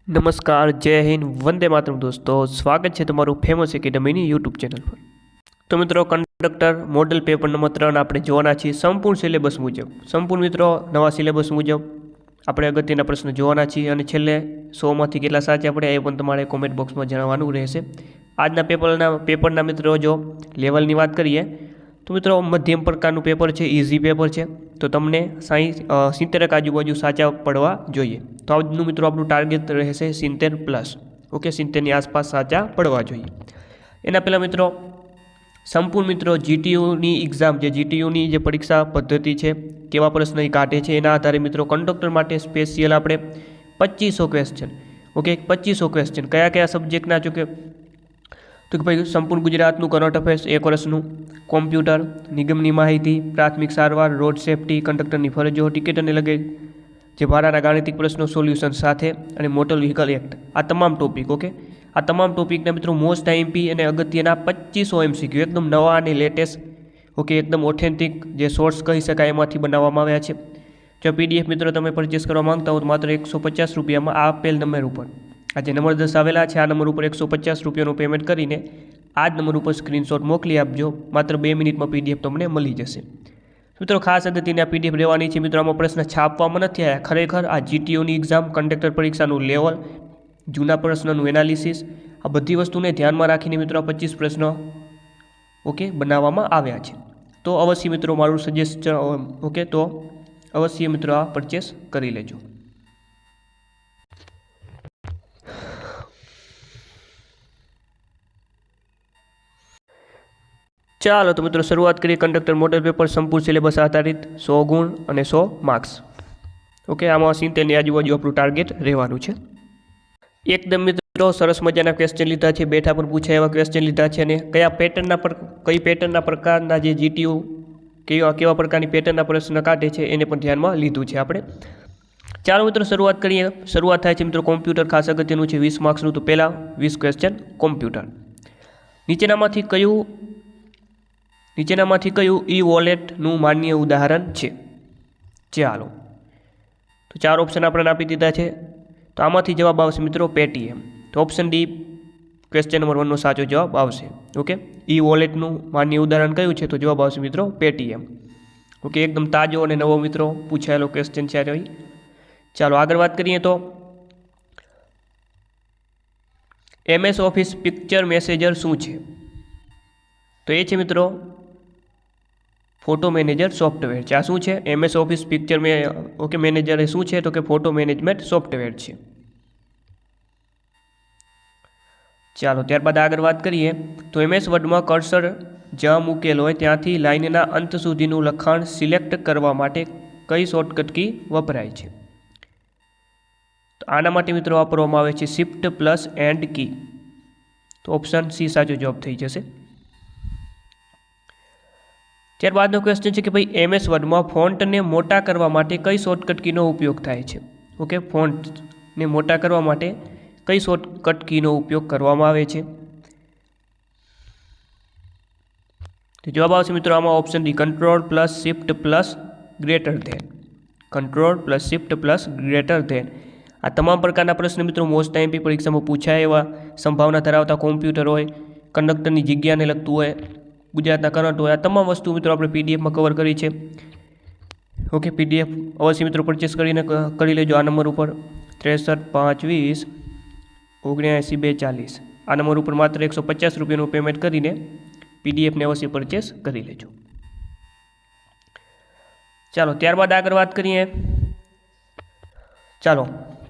નમસ્કાર, જય હિન્દ, વંદે માતરમ દોસ્તો. સ્વાગત છે તમારું ફેમસ એકેડમીની યુટ્યુબ ચેનલ પર. તો મિત્રો, કંડક્ટર મોડલ પેપર નંબર 3 આપણે જોવાના છીએ સંપૂર્ણ સિલેબસ મુજબ. સંપૂર્ણ મિત્રો નવા સિલેબસ મુજબ આપણે અગત્યના પ્રશ્નો જોવાના છીએ અને છેલ્લે 100માંથી કેટલા સાચા પડ્યા એ પણ તમારે કોમેન્ટ બોક્સમાં જણાવવાનું રહેશે. આજના પેપરના મિત્રો જો લેવલની વાત કરીએ તો મિત્રો મધ્યમ પ્રકારનું પેપર છે, ઇઝી પેપર છે. તો તમને 70 આજુબાજુ સાચા પડવા જોઈએ. તો આજનું મિત્રો આપણું ટાર્ગેટ રહેશે 70+. ઓકે, 70ની આસપાસ સાચા પડવા જોઈએ. એના પહેલાં મિત્રો સંપૂર્ણ મિત્રો જીટીયુની એક્ઝામ જે જીટીયુની જે પરીક્ષા પદ્ધતિ છે, કેવા પ્રશ્ન એ કાઢે છે, એના આધારે મિત્રો કંડક્ટર માટે સ્પેશિયલ આપણે 2500 ક્વેશ્ચન. ઓકે, 2500 ક્વેશ્ચન કયા કયા સબ્જેક્ટના છો કે તો કે ભાઈ સંપૂર્ણ ગુજરાતનું કરંટ અફેર્સ 1 વર્ષનું, કોમ્પ્યુટર, નિગમની માહિતી, પ્રાથમિક સારવાર, રોડ સેફટી, કંડક્ટરની ફરજો, ટિકિટ અને લગેજ, જે ભાડાના ગાણિતિક પ્રશ્નો સોલ્યુશન સાથે અને મોટર વ્હીકલ એક્ટ, આ તમામ ટોપિક. ઓકે, આ તમામ ટોપિકના મિત્રો મોસ્ટ આઈએમપી અને અગત્યના 2500 MCQ એકદમ નવા અને લેટેસ્ટ. ઓકે, એકદમ ઓથેન્ટિક જે સોર્સ કહી શકાય એમાંથી બનાવવામાં આવ્યા છે. જો PDF મિત્રો તમે પરચેસ કરવા માંગતા હો તો માત્ર 150 રૂપિયામાં આ આપેલ નંબર ઉપર આ જે નંબર દર્શાવેલા છે આ નંબર ઉપર 150 રૂપિયાનું પેમેન્ટ કરીને આ જ નંબર ઉપર સ્ક્રીનશોટ મોકલી આપજો. માત્ર 2 મિનિટમાં PDF તમને મળી જશે. મિત્રો ખાસ અગત્યની આ PDF રહેવાની છે. મિત્રો આમાં પ્રશ્ન છાપવામાં નથી આવ્યા. ખરેખર આ જીટીયુની એક્ઝામ કંડક્ટર પરીક્ષાનું લેવલ, જૂના પ્રશ્નનું એનાલિસિસ, આ બધી વસ્તુને ધ્યાનમાં રાખીને મિત્રો આ 25 પ્રશ્નો ઓકે બનાવવામાં આવ્યા છે. તો અવશ્ય મિત્રો મારું સજેસ્ટ ઓકે તો અવશ્ય મિત્રો આ પરચેસ કરી લેજો. ચાલો તો મિત્રો શરૂઆત કરીએ. કંડક્ટર મોડલ પેપર સંપૂર્ણ સિલેબસ આધારિત 100 ગુણ અને 100 માર્ક્સ. ઓકે, આમાં 70ની આજુબાજુ આપણું ટાર્ગેટ રહેવાનું છે. એકદમ મિત્રો સરસ મજાના ક્વેશ્ચન લીધા છે, બેઠા પર પૂછાય એવા ક્વેશ્ચન લીધા છે અને કઈ પેટર્નના પ્રકારના જે જીટીયુ કેવા પ્રકારની પેટર્નના પ્રશ્ન કાઢે છે એને પણ ધ્યાનમાં લીધું છે આપણે. ચાલો મિત્રો શરૂઆત કરીએ. શરૂઆત થાય છે મિત્રો કોમ્પ્યુટર, ખાસ અગત્યનું છે 20 માર્ક્સનું. તો પહેલાં 20 ક્વેશ્ચન કોમ્પ્યુટર. નીચેનામાંથી કયું ઈ વોલેટનું માન્ય ઉદાહરણ છે? ચાલો તો 4 ઓપ્શન આપણે આપી દીધા છે. તો આમાંથી જવાબ આવશે મિત્રો પેટીએમ. તો ઓપ્શન ડી ક્વેશ્ચન નંબર 1નો સાચો જવાબ આવશે. ઓકે, ઈ વોલેટનું માન્ય ઉદાહરણ કયું છે? તો જવાબ આવશે મિત્રો પેટીએમ. ઓકે, એકદમ તાજો અને નવો મિત્રો પૂછાયેલો ક્વેશ્ચન છે આ. ચાલો આગળ વાત કરીએ તો MS ઓફિસ પિક્ચર મેનેજર શું છે? તો એ છે મિત્રો ફોટો મેનેજર સોફ્ટવેર છે. આ શું છે? MS ઓફિસ પિક્ચર મેનેજર એ શું છે? તો કે ફોટો મેનેજમેન્ટ સોફ્ટવેર છે. ચાલો ત્યારબાદ આગળ વાત કરીએ તો MS વર્ડમાં કર્સર જ્યાં મૂકેલ હોય ત્યાંથી લાઇનના અંત સુધીનું લખાણ સિલેક્ટ કરવા માટે કઈ શોર્ટકટ કી વપરાય છે? તો આના માટે મિત્રો વાપરવામાં આવે છે Shift+End કી. તો ઓપ્શન સી સાચો જવાબ થઈ જશે. ત્યારબાદનો ક્વેશ્ચન છે કે ભાઈ MS વર્ડમાં ફોન્ટને મોટા કરવા માટે કઈ શોર્ટકટ કીનો ઉપયોગ થાય છે? ઓકે, ફોન્ટને મોટા કરવા માટે કઈ શોર્ટકટ કીનો ઉપયોગ કરવામાં આવે છે? તો જવાબ આવશે મિત્રો આમાં ઓપ્શન ડી Ctrl+Shift+Greater Than. આ તમામ પ્રકારના પ્રશ્ન મિત્રો મોસ્ટ આઈએમપી પરીક્ષામાં પૂછાય એવા સંભાવના ધરાવતા કોમ્પ્યુટર હોય, કંડક્ટરની જગ્યાને લગતું હોય, ગુજરાતના કરંટ હોય, આ તમામ વસ્તુ મિત્રો આપણે PDFમાં કવર કરી છે. ઓકે, PDF અવશ્ય મિત્રો પરચેસ કરી લેજો આ નંબર ઉપર 63 520 79 240. આ નંબર ઉપર માત્ર 150 રૂપિયાનું પેમેન્ટ કરીને PDFને અવશ્ય પરચેસ કરી લેજો. ચાલો ત્યારબાદ આગળ વાત કરીએ. ચાલો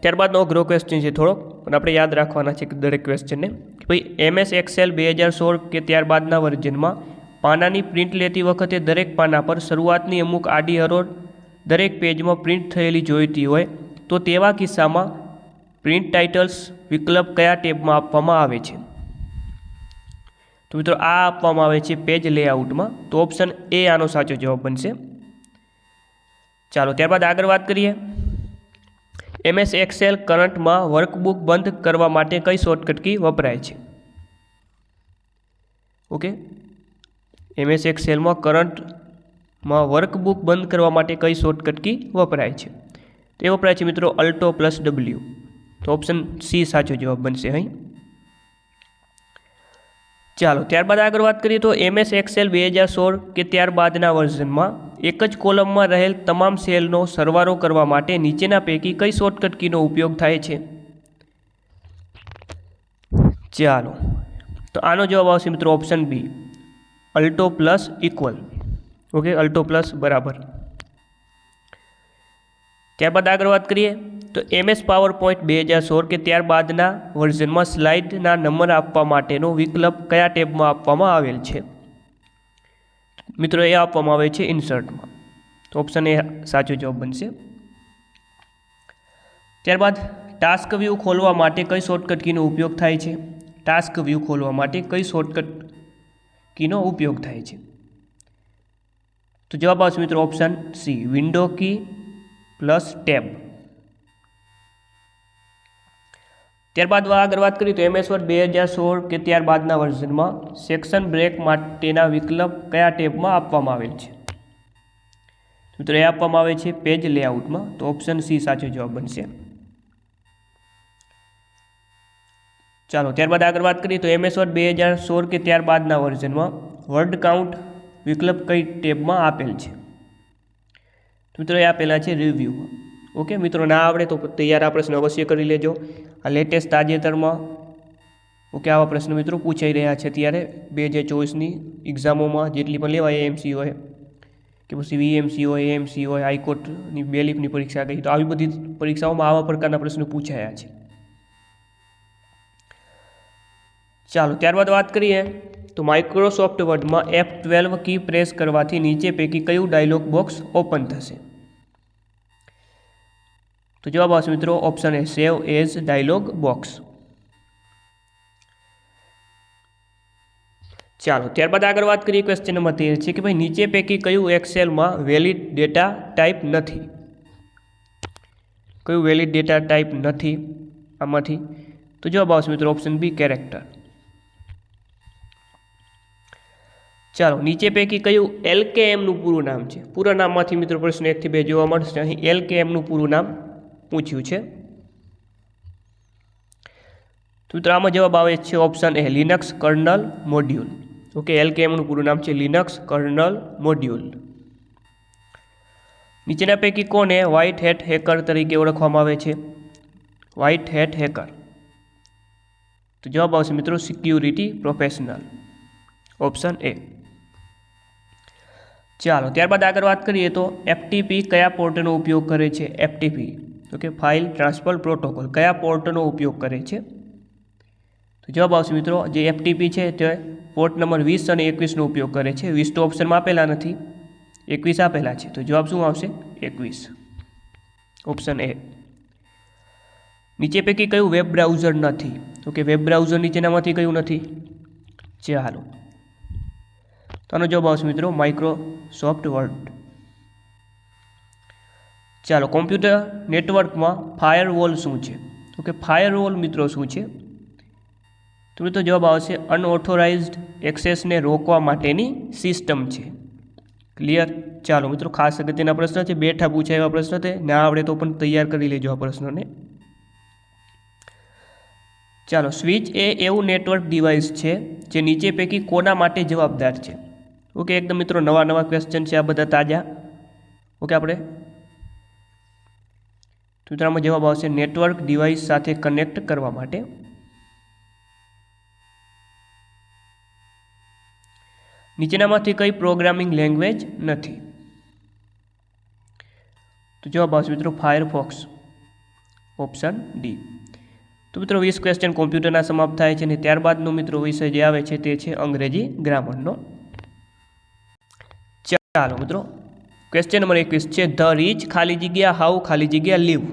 ત્યારબાદનો અઘરો ક્વેશ્ચન છે થોડોક, પણ આપણે યાદ રાખવાના છે કે દરેક ક્વેશ્ચનને. ભાઈ MS એક્સેલ 2016 કે ત્યારબાદના વર્ઝનમાં પાનાની પ્રિન્ટ લેતી વખતે દરેક પાના પર શરૂઆતની અમુક આડી હરોળ દરેક પેજમાં પ્રિન્ટ થયેલી જોઈતી હોય તો તેવા કિસ્સામાં પ્રિન્ટ ટાઇટલ્સ વિકલ્પ કયા ટેબમાં આપવામાં આવે છે? તો મિત્રો આ આપવામાં આવે છે પેજ લેઆઉટમાં. તો ઓપ્શન એ આનો સાચો જવાબ બનશે. ચાલો ત્યારબાદ આગળ વાત કરીએ. MS એક્સેલ કરંટમાં વર્કબુક બંધ કરવા માટે કઈ શોર્ટકટ કી વપરાય છે? ઓકે, MS એક્સેલમાં કરંટમાં વર્કબુક બંધ કરવા માટે કઈ શોર્ટકટ કી વપરાય છે? તે વપરાય છે મિત્રો Alt+W. તો ઓપ્શન સી સાચો જવાબ બનશે અહીં. ચાલો ત્યારબાદ આગળ વાત કરીએ તો MS એક્સેલ 2016 કે ત્યારબાદના વર્ઝનમાં એક જ કોલમમાં રહેલ તમામ સેલનો સરવાળો કરવા માટે નીચેના પૈકી કઈ શોર્ટકટ કીનો ઉપયોગ થાય છે? ચાલો તો આનો જવાબ આવશે મિત્રો option B, alt plus equal. Okay, alt plus બરાબર. ત્યારબાદ આગળ વાત કરીએ તો MS PowerPoint 2016 કે ત્યારબાદના વર્ઝનમાં સ્લાઇડના નંબર આપવા માટેનો વિકલ્પ કયા ટેબમાં આપવામાં આવેલ છે? મિત્રો એ આપવામાં આવે છે ઇન્સર્ટમાં. તો ઓપ્શન એ સાચો જવાબ બનશે. ત્યારબાદ ટાસ્ક વ્યૂ ખોલવા માટે કઈ શોર્ટકટ કીનો ઉપયોગ થાય છે? ટાસ્ક વ્યૂ ખોલવા માટે કઈ શોર્ટકટ કીનો ઉપયોગ થાય છે? તો જવાબ આવશે મિત્રો ઓપ્શન સી, વિન્ડો કી પ્લસ ટેબ. ત્યારબાદ આગળ વાત કરીએ તો MS Word 2016 કે ત્યારબાદના વર્ઝનમાં સેક્શન બ્રેક માટેના વિકલ્પ કયા ટેબમાં આપવામાં આવેલ છે? મિત્રો એ આપવામાં આવે છે પેજ લેઆઉટમાં. તો ઓપ્શન સી સાચો જવાબ બનશે. ચાલો ત્યારબાદ આગળ વાત કરીએ તો MS Word 2016 કે ત્યારબાદના વર્ઝનમાં વર્ડ કાઉન્ટ વિકલ્પ કઈ ટેબમાં આપેલ છે? મિત્રો એ આપેલા છે રિવ્યૂમાં. ઓકે મિત્રો, ના આવડે તો તૈયાર આ પ્રશ્ન અવશ્ય કરી લેજો. આ લેટેસ્ટ તાજેતરમાં ઓકે આવા પ્રશ્નો મિત્રો પૂછાઈ રહ્યા છે અત્યારે 2024ની એક્ઝામોમાં જેટલી પણ લેવાય AMC હોય કે પછી VMC હોય, AMC હોય, હાઈકોર્ટની બેલીફની પરીક્ષા ગઈ, તો આવી બધી પરીક્ષાઓમાં આવા પ્રકારના પ્રશ્નો પૂછાયા છે. ચાલો ત્યારબાદ વાત કરીએ તો માઇક્રોસોફ્ટ વર્ડમાં F12 કી પ્રેસ કરવાથી નીચે પૈકી કયું ડાયલોગ બોક્સ ઓપન થશે? તો જવાબ આવશે મિત્રો option A, save as dialog box. ચાલો ત્યારબાદ આગળ વાત કરીએ ક્વેશ્ચન નંબર 13 છે કે ભાઈ નીચે પૈકી કયું એક્સેલમાં વેલિડ ડેટા ટાઈપ નથી? કયું વેલિડ ડેટા ટાઈપ નથી આમાંથી? તો જવાબ આવશે મિત્રો ઓપ્શન બી, કેરેક્ટર. ચાલો નીચે પૈકી કયું LKMનું પૂરું નામ છે? પૂરા નામમાંથી મિત્રો પ્રશ્ન 1 થી 2 જોવા મળશે. અહીં LKMનું પૂરું નામ પૂછ્યું છે. તો મિત્રો આમાં જવાબ આવે છે option A, Linux kernel module. Okay, LKMનું પૂરું નામ છે લિનક્સ કર્નલ મોડ્યુલ. નીચેના પૈકી કોને વ્હાઇટ હેટ હેકર તરીકે ઓળખવામાં આવે છે? White hat hacker. તો જવાબ આવશે મિત્રો સિક્યુરિટી પ્રોફેશનલ, ઓપ્શન એ. ચાલો ત્યારબાદ આગળ વાત કરીએ તો FTP કયા પોર્ટનો ઉપયોગ કરે છે? FTP okay, file transfer protocol કયા પોર્ટનો ઉપયોગ કરે છે? તો જવાબ આવશે મિત્રો જે FTP છે તે પોર્ટ નંબર 20 અને 21નો ઉપયોગ કરે છે. 20 તો ઓપ્શનમાં આપેલા નથી, 21 આપેલા છે. તો જવાબ શું આવશે? 21, ઓપ્શન એ. નીચે પૈકી કયું વેબ બ્રાઉઝર નથી? ઓકે, વેબ બ્રાઉઝર નીચેનામાંથી કયું નથી? ચાલો તો આનો જવાબ આવશે મિત્રો માઇક્રોસોફ્ટ વર્ડ. ચાલો કોમ્પ્યુટર નેટવર્કમાં ફાયરવોલ શું છે? ઓકે, ફાયરવોલ મિત્રો શું છે? તો મિત્રો જવાબ આવશે અનઓથોરાઇઝ્ડ એક્સેસને રોકવા માટેની સિસ્ટમ છે. ક્લિયર? ચાલો મિત્રો ખાસ અગત્યના પ્રશ્ન છે, બેઠા પૂછાય એવા પ્રશ્ન છે, ના આવડે તો પણ તૈયાર કરી લેજો આ પ્રશ્નોને. ચાલો સ્વિચ એ એવું નેટવર્ક ડિવાઇસ છે જે નીચે પૈકી કોના માટે જવાબદાર છે? ઓકે, એકદમ મિત્રો નવા ક્વેશ્ચન છે આ બધા તાજા. ઓકે, આપણે સૂત્રમાં જવાબ આવશે નેટવર્ક ડિવાઇસ સાથે કનેક્ટ કરવા માટે. નીચેનામાંથી કઈ પ્રોગ્રામિંગ લેંગ્વેજ નથી? તો જવાબ આવશે મિત્રો ફાયરફોક્સ, ઓપ્શન ડી. તો મિત્રો 20 ક્વેશ્ચન કોમ્પ્યુટરના સમાપ્ત થાય છે અને ત્યારબાદનો મિત્રો વિષય જે આવે છે તે છે અંગ્રેજી ગ્રામરનો. ચાલો મિત્રો ક્વેશ્ચન નંબર 21 છે ધ રીચ ખાલી જગ્યા હાઉ ખાલી જગ્યા લીવ.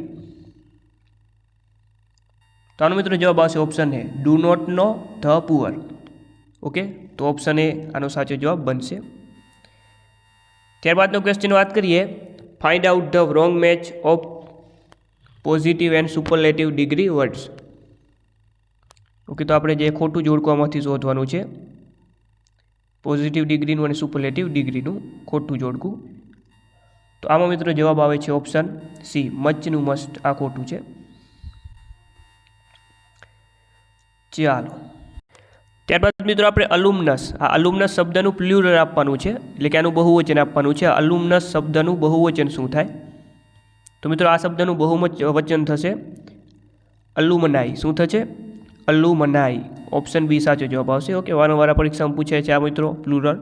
તો આનો મિત્રો જવાબ આવશે option A, do not know the poor. Okay, તો ઓપ્શન એ આનો સાચો જવાબ બનશે. ત્યારબાદનો ક્વેશ્ચન વાત કરીએ find out the wrong match of positive and superlative degree words. Okay, તો આપણે જે ખોટું જોડકુંમાંથી શોધવાનું છે પોઝિટિવ ડિગ્રીનું અને સુપરલેટિવ ડિગ્રીનું ખોટું જોડકું. તો આમાં મિત્રો જવાબ આવે છે ઓપ્શન સી, મચનું મસ્ટ. આ ખોટું છે. ચાલો ત્યારબાદ મિત્રો આપણે અલુમનસ, આ અલુમનસ શબ્દનું પ્લ્યુરલ આપવાનું છે, એટલે કે આનું બહુવચન આપવાનું છે. અલુમનસ શબ્દનું બહુવચન શું થાય? તો મિત્રો આ શબ્દનું બહુવચન થશે અલુમનાઈ. શું થશે? અલુમનાઈ. ઓપ્શન બી સાચો જવાબ આવશે. ઓકે, વારંવાર પરીક્ષામાં પૂછાય છે આ મિત્રો પ્લુરલ,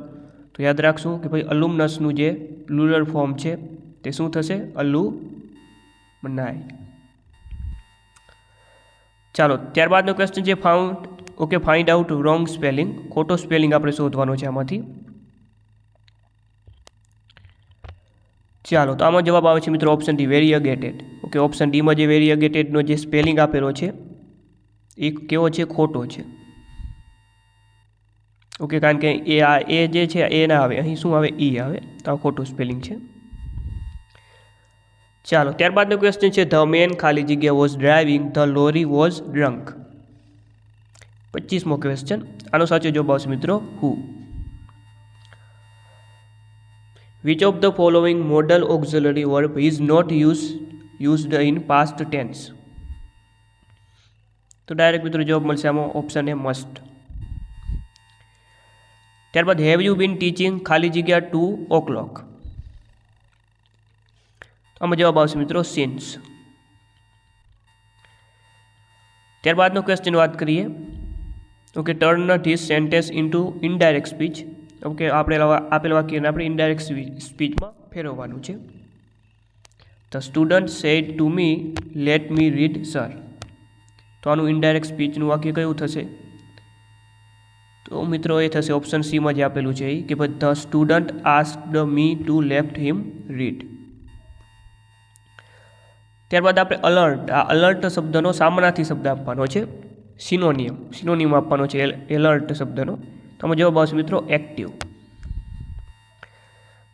તો યાદ રાખશું કે ભાઈ અલુમનસનું જે પ્લુરલ ફોર્મ છે તે શું થશે? અલુમનાઈ. ચાલો ત્યારબાદનો ક્વેશ્ચન છે ફાઇન્ડ આઉટ રોંગ સ્પેલિંગ. ખોટો સ્પેલિંગ આપણે શોધવાનો છે આમાંથી. ચાલો તો આમાં જવાબ આવે છે મિત્રો ઓપ્શન ડી, વેરીએગેટેડ. ઓકે, ઓપ્શન ડીમાં જે વેરીએગેટેડનો જે સ્પેલિંગ આપેલો છે એ કેવો છે? ખોટો છે. ઓકે, કારણ કે એ જે છે એ ના આવે, અહીં શું આવે? ઈ આવે, તો આ ખોટું સ્પેલિંગ છે. ચાલો ત્યારબાદનો ક્વેશ્ચન છે ધ મેન ખાલી જગ્યા was driving the lorry was drunk. 25મો ક્વેશ્ચન. આનો સાચો જવાબ આવશે મિત્રો who. Which of the following modal auxiliary verb is not used in past tense? તો ડાયરેક્ટ મિત્રો જવાબ મળશે આમાં ઓપ્શન એ મસ્ટ. ત્યારબાદ હેવ યુ બીન ટીચિંગ ખાલી જગ્યા 2 o'clock? આમાં જવાબ આવશે મિત્રો સિન્સ. ત્યારબાદનો ક્વેશ્ચન વાત કરીએ. Okay, turn this sentence into indirect speech. Okay, આપેલ વાક્યને આપણે ઇનડાયરેક્ટ સ્પીચમાં ફેરવવાનું છે. The student said to me let me read sir. તો આનું ઇનડાયરેક્ટ સ્પીચનું વાક્ય કયું થશે? તો મિત્રો એ થશે ઓપ્શન સીમાં જે આપેલું છે એ, કે ભાઈ the student asked me to late him read. ત્યારબાદ આપણે અલર્ટ, આ અલર્ટ શબ્દનો સામનાર્થી શબ્દ આપવાનો છે, સિનોનિમ આપવાનો છે એલર્ટ શબ્દનો. તો આમાં જવાબ આવશે મિત્રો એક્ટિવ.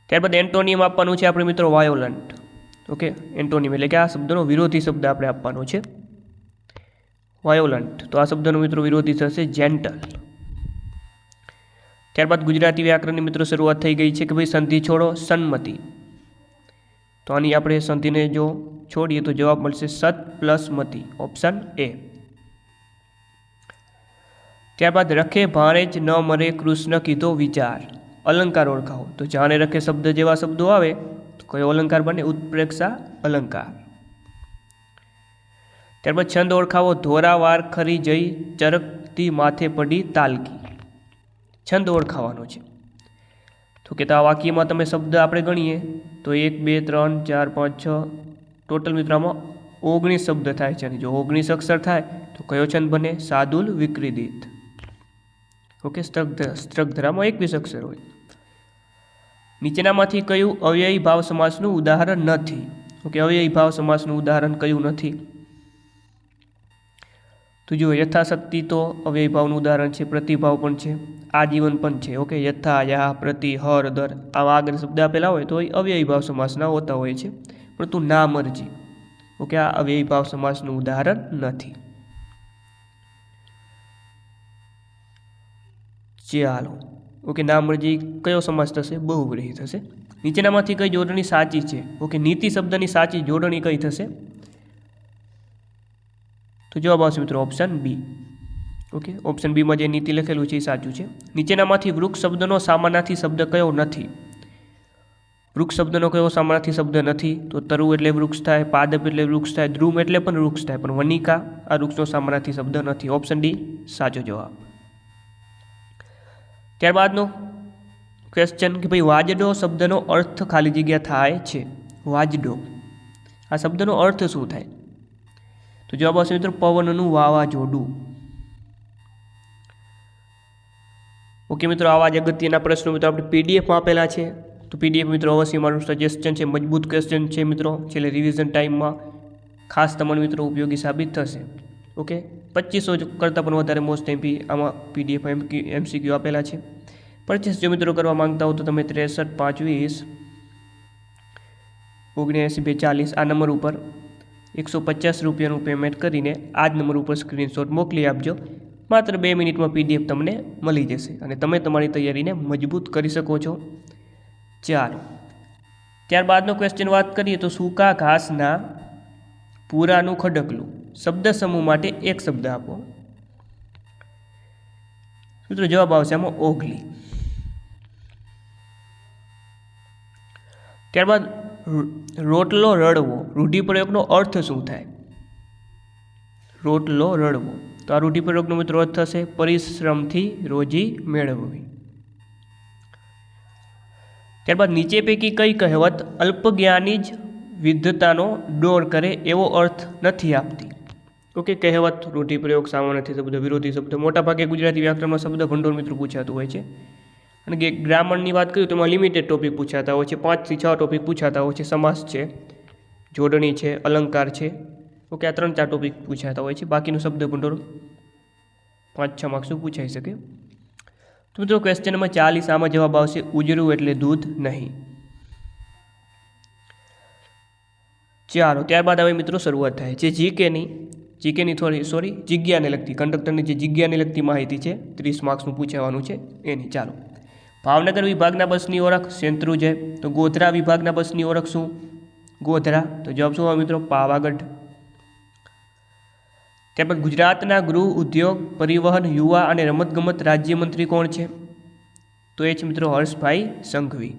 ત્યારબાદ એન્ટોનિમ આપવાનું છે આપણે મિત્રો વાયોલન્ટ. ઓકે, એન્ટોનિમ એટલે કે આ શબ્દનો વિરોધી શબ્દ આપણે આપવાનો છે વાયોલન્ટ. તો આ શબ્દનો મિત્રો વિરોધી થશે જેન્ટલ. ત્યારબાદ ગુજરાતી વ્યાકરણની મિત્રો શરૂઆત થઈ ગઈ છે કે ભાઈ સંધિ છોડો સન્મતિ. તો આની આપણે સંધિને જો છોડીએ તો જવાબ મળશે સત પ્લસ મતિ, ઓપ્શન એ. ત્યારબાદ રખે ભાણે જ ન મરે કૃષ્ણ કીધો વિચાર. અલંકાર ઓળખાવો. તો જાણે રખે શબ્દ જેવા શબ્દો આવે તો કયો અલંકાર બને? ઉત્પ્રેક્ષા અલંકાર. ત્યારબાદ છંદ ઓળખાવો. ધોરા વાર ખરી જઈ ચરકતી માથે પડી તાલકી. છંદ ઓળખાવાનો છે. તો કે આ વાક્યમાં તમે શબ્દ આપણે ગણીએ તો 1 2 3 4 5 6 ટોટલ મિત્રમાં 19 શબ્દ થાય છે. અને જો 19 અક્ષર થાય તો કયો છંદ બને? સાદુલ વિક્રીડિત. ઓકે, સ્ત્રગધરામાં 21 અક્ષર હોય. નીચેનામાંથી કયું અવ્યયી ભાવ સમાસનું ઉદાહરણ નથી? ઓકે, અવ્યયી ભાવ સમાસનું ઉદાહરણ કયું નથી? તો જો યથાશક્તિ તો અવ્યયી ભાવનું ઉદાહરણ છે, પ્રતિભાવ પણ છે, આજીવન પણ છે. ઓકે, યથા, યા, પ્રતિ, હર, દર આવા આગળ શબ્દ આપેલા હોય તો એ અવ્યયી ભાવ સમાસના હોતા હોય છે, પરંતુ ના મરજી. ઓકે, આ અવ્યયી ભાવ સમાસનું ઉદાહરણ નથી. ચાલો, ઓકે, ના મરજી કયો સમાસ થશે? બહુવ્રીહી થશે. નીચેનામાંથી કઈ જોડણી સાચી છે? ઓકે, નીતિ શબ્દની સાચી જોડણી કઈ થશે? તો જવાબ આવશે મિત્રો ઓપ્શન બી. ઓકે, ઓપ્શન બીમાં જે નીતિ લખેલું છે એ સાચું છે. નીચેનામાંથી વૃક્ષ શબ્દનો સામાનાર્થી શબ્દ કયો નથી? વૃક્ષ શબ્દનો કયો સામાનાર્થી શબ્દ નથી? તો તરુ એટલે વૃક્ષ થાય, પાદપ એટલે વૃક્ષ થાય, દ્રુમ એટલે પણ વૃક્ષ થાય, પણ વનિકા આ વૃક્ષનો સામાનાર્થી શબ્દ નથી. ઓપ્શન ડી સાચો જવાબ. ત્યારબાદનો ક્વેશ્ચન કે ભાઈ વાજડો શબ્દનો અર્થ ખાલી જગ્યા થાય છે. વાજડો આ શબ્દનો અર્થ શું થાય? તો જવાબ આવશે મિત્રો પવનનું વાવાઝોડું. ઓકે મિત્રો, આવા જ અગત્યના પ્રશ્નો મિત્રો આપણે પીડીએફમાં આપેલા છે. તો પીડીએફ મિત્રો અવશ્ય મારું સજેશન છે, મજબૂત ક્વેશ્ચન છે મિત્રો, છેલ્લે રિવિઝન ટાઈમમાં ખાસ તમારા મિત્રો ઉપયોગી સાબિત થશે. ઓકે, 2500 કરતાં પણ વધારે મોસ્ટ એમપી આમાં પીડીએફ એમસીક્યુ આપેલા છે. પરચેસ જો મિત્રો કરવા માંગતા હો તો તમે 63 520 79 240 આ નંબર ઉપર 150 રૂપિયાનું પેમેન્ટ કરીને આ જ નંબર ઉપર સ્ક્રીનશોટ મોકલી આપજો. માત્ર 2 મિનિટમાં પીડીએફ તમને મળી જશે અને તમે તમારી તૈયારીને મજબૂત કરી શકો છો. ચાલો, ત્યારબાદનો ક્વેશ્ચન વાત કરીએ તો સૂકા ઘાસના પૂરાનું ખડકલું શબ્દ સમૂહ માટે એક શબ્દ આપો. મિત્રો જવાબ આવશે આમાં ઓગલી. ત્યારબાદ રોટલો રડવો રૂઢિપ્રયોગનો અર્થ શું થાય? રોટલો રડવો, તો આ રૂઢિપ્રયોગનો મિત્રો અર્થ થશે પરિશ્રમથી રોજી મેળવવી. ત્યારબાદ નીચે પૈકી કઈ કહેવત અલ્પજ્ઞાની જ વિદ્વતાનો ડોર કરે એવો અર્થ નથી આપતી? ઓકે, કહેવત, રૂઢિપ્રયોગ, સામાન્યથી શબ્દ, વિરોધી શબ્દ, મોટાભાગે ગુજરાતી વ્યાકરણમાં શબ્દ ભંડોળ મિત્રો પૂછાતું હોય છે. અને ગ્રામરની વાત કરીએ તો એમાં લિમિટેડ ટોપિક પૂછાતા હોય છે, 5 થી 6 ટોપિક પૂછાતા હોય છે. સમાસ છે, જોડણી છે, અલંકાર છે. ઓકે, આ 3-4 ટોપિક પૂછાતા હોય છે. બાકીનું શબ્દ ભંડોળ 5-6 માર્ક્સનું પૂછાઈ શકે. તો મિત્રો ક્વેશ્ચન નંબર 40 આમાં જવાબ આવશે ઉજરું એટલે દૂધ નહીં. ચાલો, ત્યારબાદ હવે મિત્રો શરૂઆત થાય છે જગ્યાને લગતી, કંડક્ટરની જે જગ્યાને લગતી માહિતી છે 30 માર્ક્સનું પૂછાવાનું છે એની. ચાલો, ભાવનગર વિભાગના બસની ઓળખ શેત્રુંજય. તો ગોધરા વિભાગના બસની ઓળખ શું? ગોધરા. તો જવાબ શું આવે મિત્રો? પાવાગઢ. ત્યારબાદ ગુજરાતના ગૃહ, ઉદ્યોગ, પરિવહન, યુવા અને રમતગમત રાજ્યમંત્રી કોણ છે? તો એ છે મિત્રો હર્ષભાઈ સંઘવી.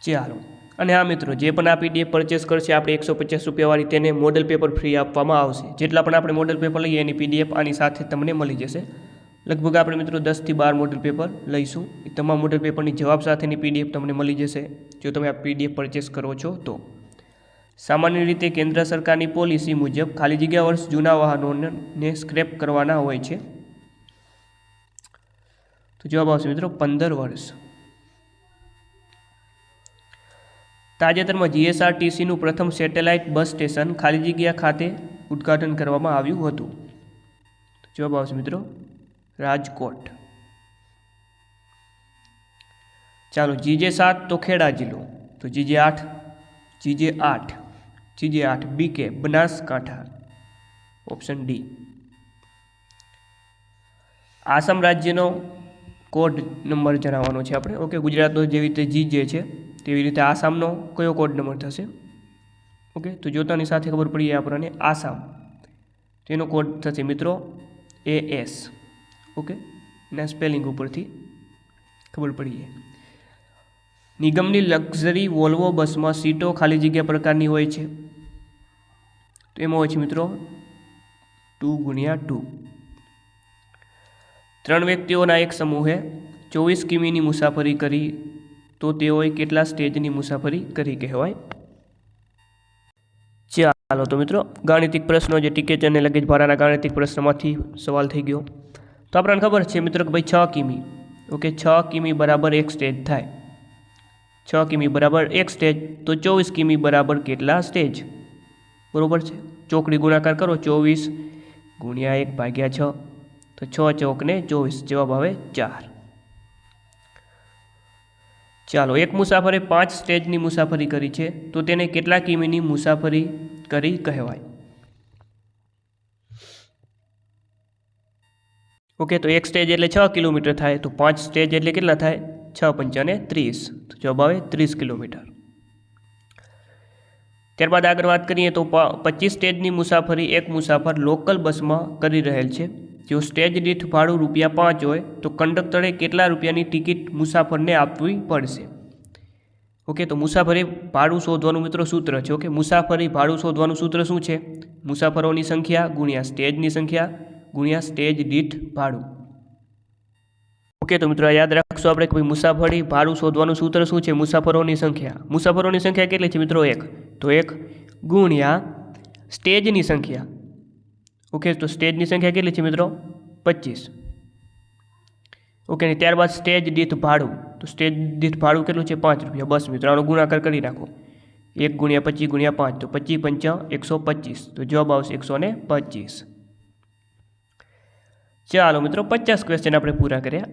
ચાલો, અને હા મિત્રો, જે પણ આ પીડીએફ પરચેસ કરશે આપણે 150 રૂપિયાવાળી, તેને મોડલ પેપર ફ્રી આપવામાં આવશે. જેટલા પણ આપણે મોડલ પેપર લઈએ એની પીડીએફ આની સાથે તમને મળી જશે. લગભગ આપણે મિત્રો 10 થી 12 મોડલ પેપર લઈશું. એ તમામ મોડલ પેપરની જવાબ સાથેની પીડીએફ તમને મળી જશે જો તમે આ પીડીએફ પરચેસ કરો છો તો. સામાન્ય રીતે કેન્દ્ર સરકારની પોલિસી મુજબ ખાલી જગ્યા વર્ષ જૂના વાહનોને સ્ક્રેપ કરવાના હોય છે. તો જવાબ આવશે મિત્રો 15 વર્ષ. તાજેતરમાં જીએસઆરટીસીનું પ્રથમ સેટેલાઇટ બસ સ્ટેશન ખાલી જગ્યા ખાતે ઉદ્ઘાટન કરવામાં આવ્યું હતું. જવાબ આવશે મિત્રો રાજકોટ. ચાલો, GJ7 તો ખેડા જિલ્લો, તો GJ8 BK Banaskantha, option D. Assam રાજ્યનો કોડ નંબર જણાવવાનો છે આપણે. ઓકે, ગુજરાતનો જેવી રીતે GJ છે તેવી રીતે આસામનો કયો કોડ નંબર થશે? ઓકે, તો જોતાની સાથે ખબર પડી આપણને આસામ, તેનો કોડ થશે મિત્રો AS. ઓકે, એના સ્પેલિંગ ઉપરથી ખબર પડી. નિગમની લક્ઝરી વોલ્વો બસમાં સીટો ખાલી જગ્યા પ્રકારની હોય છે. તો એમાં હોય છે મિત્રો 2x2. 3 વ્યક્તિઓના એક સમૂહે 24 કિમીની મુસાફરી કરી તો તેઓએ કેટલા સ્ટેજની મુસાફરી કરી કહેવાય? ચાલો, તો મિત્રો ગાણિતિક પ્રશ્નો જે ટિકિટ અને લગેજ ભાડાના ગાણિતિક પ્રશ્નમાંથી સવાલ થઈ ગયો. તો આપણને ખબર છે મિત્રો કે ભાઈ 6 કિમી. ઓકે, 6 કિમી બરાબર 1 સ્ટેજ થાય. 6 કિમી બરાબર 1 સ્ટેજ, તો 24 કિમી બરાબર કેટલા સ્ટેજ? બરાબર છે, ચોકડી ગુણાકાર કરો, 24 ગુણ્યા 1 ભાગ્યા 6, તો 6 ચોક ને 24, જવાબ આવે 4. ચાલો, એક મુસાફરે 5 સ્ટેજની મુસાફરી કરી છે તો તેને કેટલા કિમીની મુસાફરી કરી કહેવાય? ઓકે, તો એક સ્ટેજ એટલે 6 કિલોમીટર થાય, તો 5 સ્ટેજ એટલે કેટલા થાય? 6 પંચાને 30, તો જવાબ આવે 30 કિલોમીટર. ત્યારબાદ આગળ વાત કરીએ તો 25 સ્ટેજની મુસાફરી એક મુસાફર લોકલ બસમાં કરી રહેલ છે. જો સ્ટેજ દીઠ ભાડું ₹5 હોય તો કંડક્ટરે કેટલા રૂપિયાની ટિકિટ મુસાફરને આપવી પડશે? ઓકે, તો મુસાફરી ભાડું શોધવાનું મિત્રો સૂત્ર છે. ઓકે, મુસાફરી ભાડું શોધવાનું સૂત્ર શું છે? મુસાફરોની સંખ્યા ગુણ્યા સ્ટેજની સંખ્યા ગુણ્યા સ્ટેજ દીઠ ભાડું. ઓકે, તો મિત્રો યાદ રાખશું આપણે કે ભાઈ મુસાફરી ભાડું શોધવાનું સૂત્ર શું છે? મુસાફરોની સંખ્યા. મુસાફરોની સંખ્યા કેટલી છે મિત્રો? 1, તો 1 ગુણ્યા સ્ટેજની સંખ્યા. ઓકે, તો સ્ટેજની સંખ્યા કેટલી છે મિત્રો? 25. ઓકે, અને ત્યારબાદ સ્ટેજ દીઠ ભાડું, તો સ્ટેજ દીઠ ભાડું કેટલું છે? ₹5. બસ મિત્રો આનો ગુણાકાર કરી નાખો, 1 ગુણ્યા 25 ગુણ્યા 5, તો 25 પંચા 125, તો જવાબ આવશે 125. ચાલો મિત્રો, 50 ક્વેશ્ચન આપણે પૂરા કર્યા.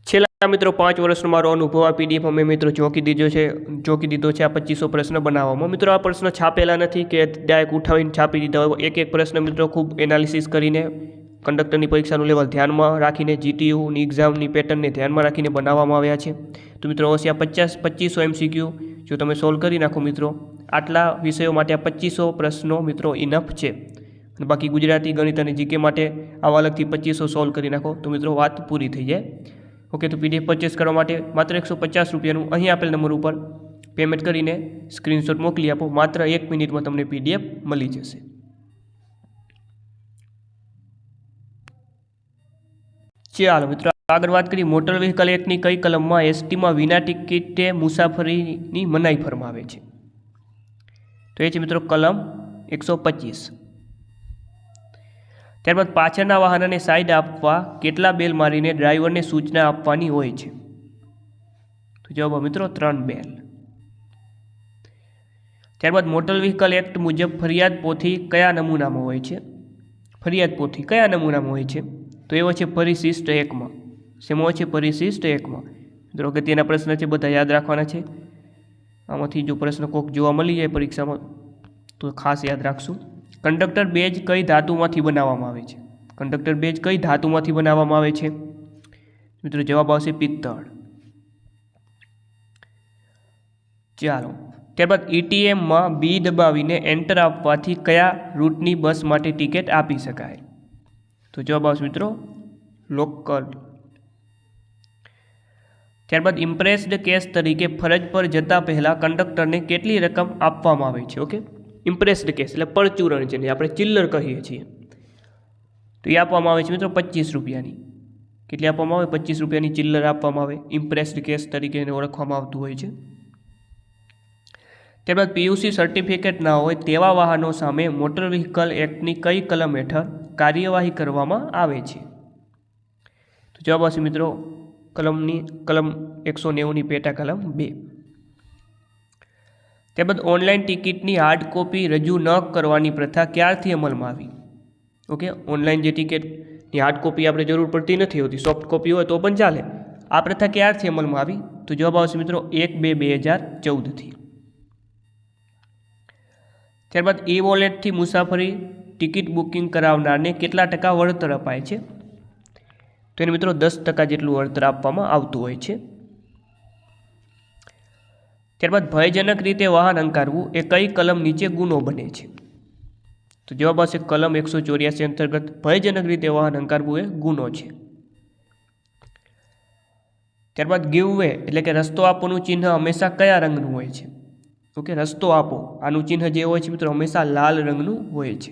છેલ્લા મિત્રો 5 વર્ષનો મારો અનુભવ આ પીડીએફ અમે મિત્રો ચોંકી દીધો છે આ 2500 પ્રશ્ન બનાવવામાં. મિત્રો આ પ્રશ્ન છાપેલા નથી કે ડાયરેક્ટ ઉઠાવીને છાપી દીધા હોય. એક એક પ્રશ્ન મિત્રો ખૂબ એનાલિસિસ કરીને કંડક્ટરની પરીક્ષાનું લેવલ ધ્યાનમાં રાખીને જીટીયુની એક્ઝામની પેટર્નને ધ્યાનમાં રાખીને બનાવવામાં આવ્યા છે. તો મિત્રો અવશ્ય 2500 MCQ જો તમે સોલ્વ કરી નાખો મિત્રો, આટલા વિષયો માટે આ 2500 પ્રશ્નો મિત્રો ઇનફ છે. અને બાકી ગુજરાતી, ગણિત અને જીકે માટે આવા અલગથી 2500 સોલ્વ કરી નાખો તો મિત્રો વાત પૂરી થઈ જાય. ઓકે, તો PDF પરચેસ કરવા માટે માત્ર 150 રૂપિયાનું અહીં આપેલ નંબર ઉપર પેમેન્ટ કરીને સ્ક્રીનશોટ મોકલી આપો. માત્ર 1 મિનિટમાં તમને PDF મળી જશે. ચાલો મિત્રો આગળ વાત કરીએ. મોટર વ્હીકલ એક્ટની કઈ કલમમાં એસટીમાં વિના ટિકિટે મુસાફરીની મનાઈ ફરમાવે છે? તો એ છે મિત્રો કલમ 125. ત્યારબાદ પાછળના વાહનને સાઈડ આપવા કેટલા બેલ મારીને ડ્રાઈવરને સૂચના આપવાની હોય છે? તો જવાબ મિત્રો 3 બેલ. ત્યારબાદ મોટર વ્હીકલ એક્ટ મુજબ ફરિયાદ પોથી કયા નમૂનામાં હોય છે? ફરિયાદ પોથી કયા નમૂનામાં હોય છે? તો એવો છે પરિશિષ્ટ 1માં. શેમાં હોય છે? પરિશિષ્ટ 1માં. મિત્રો અગત્યના પ્રશ્ન છે, બધા યાદ રાખવાના છે. આમાંથી જો પ્રશ્ન કોક જોવા મળી જાય પરીક્ષામાં તો ખાસ યાદ રાખશું. કંડક્ટર બેજ કઈ ધાતુમાંથી બનાવવામાં આવે છે? કંડક્ટર બેજ કઈ ધાતુમાંથી બનાવવામાં આવે છે? મિત્રો જવાબ આવશે પિત્તળ. ચાલો ત્યારબાદ ETMમાં બી દબાવીને એન્ટર આપવાથી કયા રૂટની બસ માટે ટિકિટ આપી શકાય? તો જવાબ આવશે મિત્રો લોકલ. ત્યારબાદ ઇમ્પ્રેસ્ડ કેસ તરીકે ફરજ પર જતા પહેલા કંડક્ટરને કેટલી રકમ આપવામાં આવે છે? ઓકે, ઇમ્પ્રેસ્ડ કેસ એટલે પરચુરણ, જેને આપણે ચિલ્લર કહીએ છીએ, તો એ આપવામાં આવે છે મિત્રો 25 રૂપિયાની. કેટલી આપવામાં આવે? 25 રૂપિયાની ચિલ્લર આપવામાં આવે. ઇમ્પ્રેસ્ડ કેસ તરીકે એને ઓળખવામાં આવતું હોય છે. ત્યારબાદ PUC સર્ટિફિકેટ ના હોય તેવા વાહનો સામે મોટર વ્હીકલ એક્ટની કઈ કલમ હેઠળ કાર્યવાહી કરવામાં આવે છે? તો જવાબ આવશે મિત્રો કલમ 190ની પેટા કલમ 2. ત્યારબાદ ઓનલાઈન ટિકિટની હાર્ડ કોપી રજૂ ન કરવાની પ્રથા ક્યારથી અમલમાં આવી? ઓકે, ઓનલાઈન જે ટિકિટની હાર્ડ કોપી આપણે જરૂર પડતી નથી હોતી, સોફ્ટ કોપી હોય તો પણ ચાલે. આ પ્રથા ક્યારથી અમલમાં આવી? તો જવાબ આવશે મિત્રો 1/2/2014થી. ત્યારબાદ E-વોલેટથી મુસાફરી ટિકિટ બુકિંગ કરાવનારને કેટલા ટકા વળતર અપાય છે? તો એને મિત્રો 10% જેટલું વળતર આપવામાં આવતું હોય છે. ત્યારબાદ ભયજનક રીતે વાહન હંકારવું એ કઈ કલમ નીચે ગુનો બને છે? તો જવાબ આવશે કલમ 184 અંતર્ગત ભયજનક રીતે વાહન હંકારવું એ ગુનો છે. ત્યારબાદ ગીવ વે એટલે કે રસ્તો આપોનું ચિહ્ન હંમેશા કયા રંગનું હોય છે? ઓકે, રસ્તો આપો આનું ચિહ્ન જે હોય છે મિત્રો હંમેશા લાલ રંગનું હોય છે.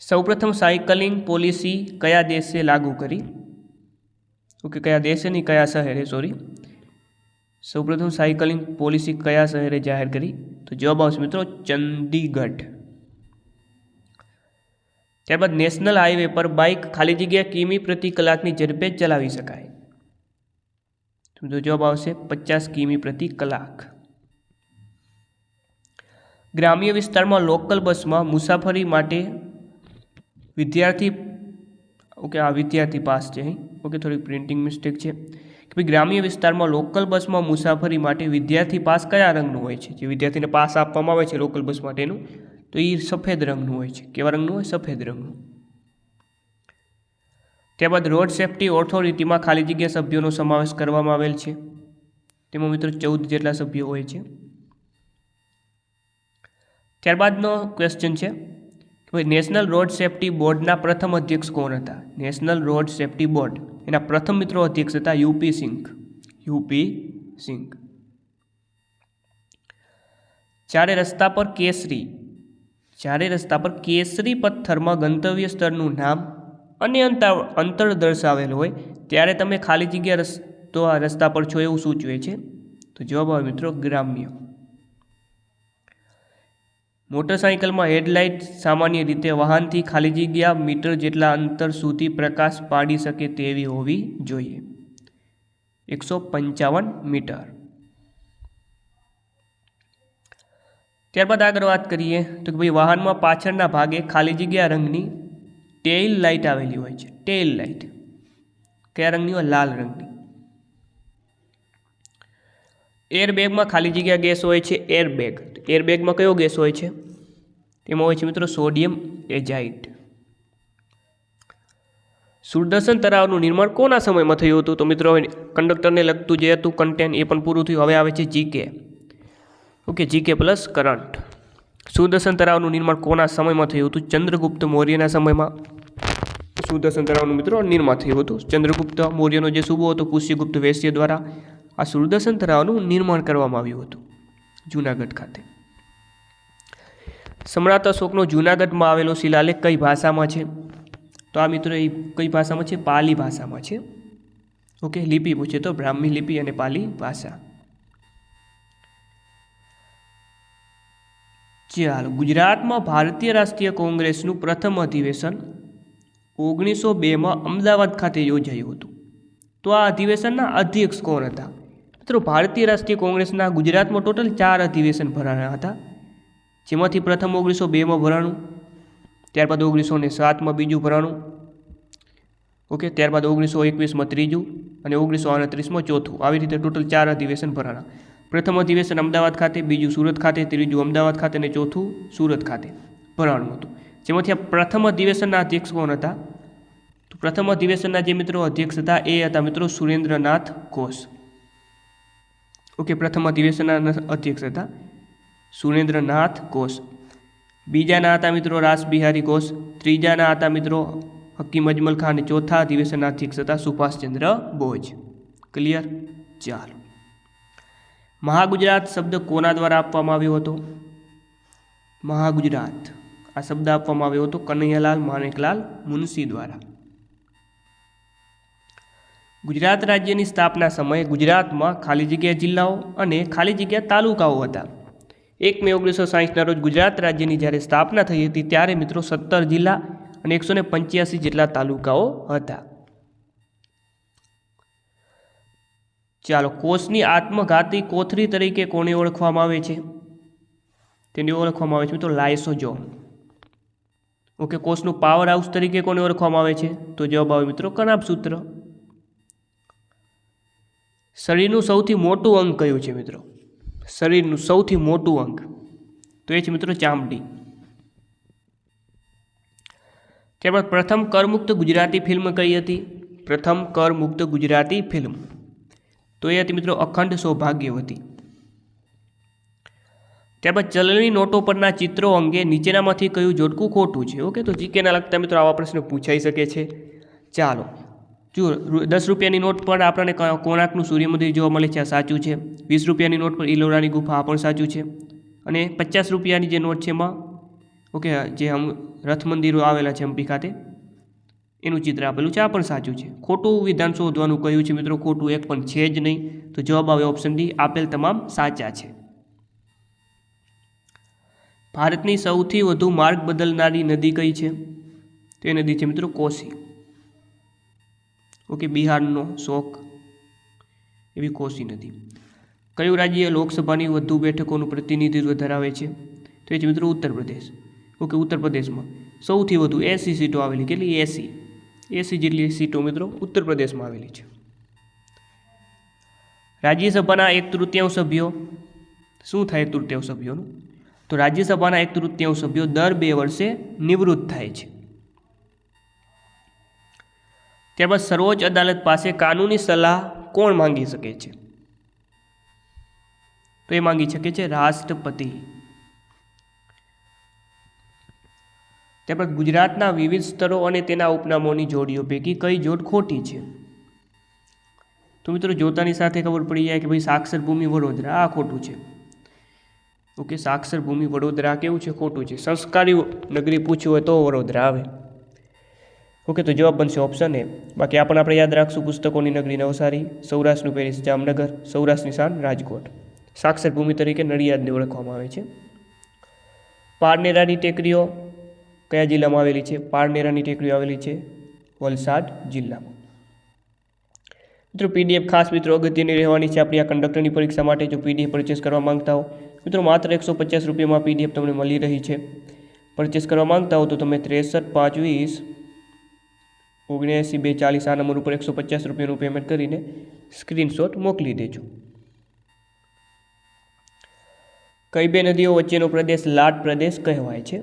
સૌપ્રથમ સાયકલિંગ પોલિસી કયા દેશે લાગુ કરી? ઓકે, કયા દેશે નહીં, કયા શહેરે, સોરી. સૌપ્રથમ સાયકલિંગ પોલિસી કયા શહેરે જાહેર કરી? તો જવાબ આવશે મિત્રો ચંદીગઢ. ત્યારબાદ નેશનલ હાઈવે પર બાઇક ખાલી જગ્યા કિમી પ્રતિ કલાકની ઝડપે ચલાવી શકાય? તો જવાબ આવશે 50 કિમી પ્રતિ કલાક. ગ્રામ્ય વિસ્તારમાં લોકલ બસમાં મુસાફરી માટે વિદ્યાર્થી, ઓકે આ વિદ્યાર્થી પાસ છે અહીં, ઓકે થોડી પ્રિન્ટિંગ મિસ્ટેક છે કે ભાઈ ગ્રામ્ય વિસ્તારમાં લોકલ બસમાં મુસાફરી માટે વિદ્યાર્થી પાસ કયા રંગનું હોય છે? જે વિદ્યાર્થીને પાસ આપવામાં આવે છે લોકલ બસ માટેનું, તો એ સફેદ રંગનું હોય છે. કેવા રંગનું હોય? સફેદ રંગનું. ત્યારબાદ રોડ સેફ્ટી ઓથોરિટીમાં ખાલી જગ્યા સભ્યોનો સમાવેશ કરવામાં આવેલ છે. તેમાં મિત્રો 14 જેટલા સભ્યો હોય છે. ત્યારબાદનો ક્વેશ્ચન છે કે નેશનલ રોડ સેફ્ટી બોર્ડના પ્રથમ અધ્યક્ષ કોણ હતા? નેશનલ રોડ સેફ્ટી બોર્ડ એના પ્રથમ મિત્રો અધ્યક્ષ હતા યુપી સિંઘ. ચારે રસ્તા પર કેસરી પથ્થરમાં ગંતવ્ય સ્થળનું નામ અને અંતર દર્શાવેલ હોય ત્યારે તમે ખાલી જગ્યા રસ્તા પર છો એવું સૂચવે છે? તો જવાબ આવે મિત્રો ગ્રામ્ય. મોટરસાઇકલમાં હેડલાઇટ સામાન્ય રીતે વાહનથી ખાલી જગ્યા મીટર જેટલા અંતર સુધી પ્રકાશ પાડી શકે તેવી હોવી જોઈએ. 155 મીટર. ત્યારબાદ આગળ વાત કરીએ તો ભાઈ વાહનમાં પાછળના ભાગે ખાલી જગ્યા રંગની ટેઇલ લાઇટ આવેલી હોય છે. ટેઇલ લાઇટ કયા રંગની હોય? લાલ રંગની. એરબેગમાં ખાલી જગ્યા ગેસ હોય છે એરબેગમાં કયો ગેસ હોય છે? તેમાં હોય છે મિત્રો સોડિયમ એજાઇડ. સુદર્શન તળાવનું નિર્માણ કોના સમયમાં થયું હતું? તો મિત્રો કંડક્ટરને લગતું જે હતું કન્ટેન્ટ એ પણ પૂરું થયું. હવે આવે છે GK. Okay, GK plus current. Sudarshan તળાવનું નિર્માણ કોના સમયમાં થયું હતું? ચંદ્રગુપ્ત મૌર્યના સમયમાં સુદર્શન તળાવનું મિત્રો નિર્માણ થયું હતું. ચંદ્રગુપ્ત મૌર્યનો જે સૂબો હતો પુષ્યગુપ્ત વૈશ્ય દ્વારા આ સુદર્શન તળાવનું નિર્માણ કરવામાં આવ્યું હતું જૂનાગઢ ખાતે. સમ્રાટ અશોકનો જૂનાગઢમાં આવેલો શિલાલેખ કઈ ભાષામાં છે? તો આ મિત્રો એ કઈ ભાષામાં છે? પાલી ભાષામાં છે. ઓકે, લિપિ પૂછે તો બ્રાહ્મી લિપિ અને પાલી ભાષા. ચાલો, ગુજરાતમાં ભારતીય રાષ્ટ્રીય કોંગ્રેસનું પ્રથમ અધિવેશન 1902માં અમદાવાદ ખાતે યોજાયું હતું. તો આ અધિવેશનના અધ્યક્ષ કોણ હતા? મિત્રો ભારતીય રાષ્ટ્રીય કોંગ્રેસના ગુજરાતમાં ટોટલ 4 અધિવેશન ભરાયા હતા, જેમાંથી પ્રથમ 1902માં ભરાણું, ત્યારબાદ 1907માં બીજું ભરાણું, ઓકે, ત્યારબાદ 1921માં ત્રીજું અને 1929માં ચોથું. આવી રીતે ટોટલ 4 અધિવેશન ભરાણા. પ્રથમ અધિવેશન અમદાવાદ ખાતે, બીજું સુરત ખાતે, ત્રીજું અમદાવાદ ખાતે અને ચોથું સુરત ખાતે ભરાણું હતું. જેમાંથી આ પ્રથમ અધિવેશનના અધ્યક્ષ કોણ હતા? તો પ્રથમ અધિવેશનના જે મિત્રો અધ્યક્ષ હતા એ હતા મિત્રો સુરેન્દ્રનાથ ઘોષ. ઓકે, પ્રથમ અધિવેશનના અધ્યક્ષ હતા સુરેન્દ્રનાથ ઘોષ. બીજાના હતા મિત્રો રાસબિહારી ઘોષ. ત્રીજાના હતા મિત્રો હકીમ અજમલ ખાન. અને ચોથા અધિવેશનના અધ્યક્ષ હતા સુભાષચંદ્ર બોઝ. ક્લિયર? ચાલો, મહાગુજરાત શબ્દ કોના દ્વારા આપવામાં આવ્યો હતો? મહાગુજરાત આ શબ્દ આપવામાં આવ્યો હતો કનૈયાલાલ માણેકલાલ મુનશી દ્વારા. ગુજરાત રાજ્યની સ્થાપના સમયે ગુજરાતમાં ખાલી જગ્યા જિલ્લાઓ અને ખાલી જગ્યા તાલુકાઓ હતા. 1 મે 1960ના રોજ ગુજરાત રાજ્યની જ્યારે સ્થાપના થઈ હતી ત્યારે મિત્રો 17 જિલ્લા અને 185 જેટલા તાલુકાઓ હતા. ચાલો, કોષની આત્મઘાતી કોથળી તરીકે કોને ઓળખવામાં આવે છે? તેને ઓળખવામાં આવે છે મિત્રો લાયસોઝોમ. ઓકે, કોષનું પાવર હાઉસ તરીકે કોને ઓળખવામાં આવે છે? તો જવાબ આવે મિત્રો કનાભ સૂત્ર. શરીરનું સૌથી મોટું અંગ કયું છે મિત્રો? શરીરનું સૌથી મોટું અંગ તો એ છે મિત્રો ચામડી. ત્યારબાદ પ્રથમ કરમુક્ત ગુજરાતી ફિલ્મ કઈ હતી? પ્રથમ કરમુક્ત ગુજરાતી ફિલ્મ તો એ હતી મિત્રો અખંડ સૌભાગ્યવતી. ત્યારબાદ ચલણી નોટો પરના ચિત્રો અંગે નીચેનામાંથી કયું જોડકું ખોટું છે? ઓકે, તો જીકેના લગતા મિત્રો આવા પ્રશ્ન પૂછાઈ શકે છે. ચાલો, જો 10 રૂપિયાની નોટ પર આપણને કોણાર્કનું સૂર્ય મંદિર જોવા મળે છે, આ સાચું છે. 20 રૂપિયાની નોટ પર ઇલોરાની ગુફા, આ પણ સાચું છે. અને 50 રૂપિયાની જે નોટ છે એમાં ઓકે જે રથ મંદિરો આવેલા છે હમ્પી ખાતે એનું ચિત્ર આપેલું છે, આ પણ સાચું છે. ખોટું વિધાન શોધવાનું કહ્યું છે મિત્રો, ખોટું એક પણ છે જ નહીં. તો જવાબ આવે ઓપ્શન ડી, આપેલ તમામ સાચા છે. ભારતની સૌથી વધુ માર્ગ બદલનારી નદી કઈ છે? તો એ નદી છે મિત્રો કોસી. ઓકે, બિહારનો શોક એવી કોસી નદી. કયું રાજ્ય લોકસભાની વધુ બેઠકોનું પ્રતિનિધિત્વ ધરાવે છે? તો એ છે મિત્રો ઉત્તર પ્રદેશ. ઓકે, ઉત્તર પ્રદેશમાં સૌથી વધુ 80 સીટો આવેલી. કેટલી? 80 જેટલી સીટો મિત્રો ઉત્તર પ્રદેશમાં આવેલી છે. રાજ્યસભાના 1/3 સભ્યો શું થાય? 1/3 સભ્યોનું તો રાજ્યસભાના 1/3 સભ્યો દર 2 વર્ષે નિવૃત્ત થાય છે. ત્યારબાદ સર્વોચ્ચ અદાલત પાસે કાનૂની સલાહ કોણ માંગી શકે છે? તો એ માંગી શકે છે રાષ્ટ્રપતિ. ત્યારબાદ ગુજરાતના વિવિધ સ્તરો અને તેના ઉપનામોની જોડીઓ પૈકી કઈ જોડ ખોટી છે? તો મિત્રો જોતાની સાથે ખબર પડી જાય કે ભાઈ સાક્ષર ભૂમિ વડોદરા આ ખોટું છે. ઓકે, સાક્ષર ભૂમિ વડોદરા કેવું છે? ખોટું છે. સંસ્કારી નગરી પૂછ્યું હોય તો વડોદરા આવે. ઓકે, તો જવાબ બનશે ઓપ્શન એ. બાકી આપણે યાદ રાખશું પુસ્તકોની નગરી નવસારી, સૌરાષ્ટ્રનું પેરિસ જામનગર, સૌરાષ્ટ્રની શાન રાજકોટ. સાક્ષર ભૂમિ તરીકે નડિયાદને ઓળખવામાં આવે છે. પારનેરાની ટેકરીઓ કયા જિલ્લામાં આવેલી છે? પારનેરાની ટેકરીઓ આવેલી છે વલસાડ જિલ્લામાં. મિત્રો પીડીએફ ખાસ મિત્રો અગત્યની રહેવાની છે આપણી આ કંડક્ટરની પરીક્ષા માટે. જો પીડીએફ પરચેસ કરવા માંગતા હો મિત્રો માત્ર 150 રૂપિયામાં પીડીએફ તમને મળી રહી છે. પરચેસ કરવા માંગતા હો તો તમે 63 520 79 240 આ નંબર ઉપર 150 રૂપિયાનું પેમેન્ટ કરીને સ્ક્રીનશોટ મોકલી દેજો. કઈ બે નદીઓ વચ્ચેનો પ્રદેશ લાટ પ્રદેશ કહેવાય છે?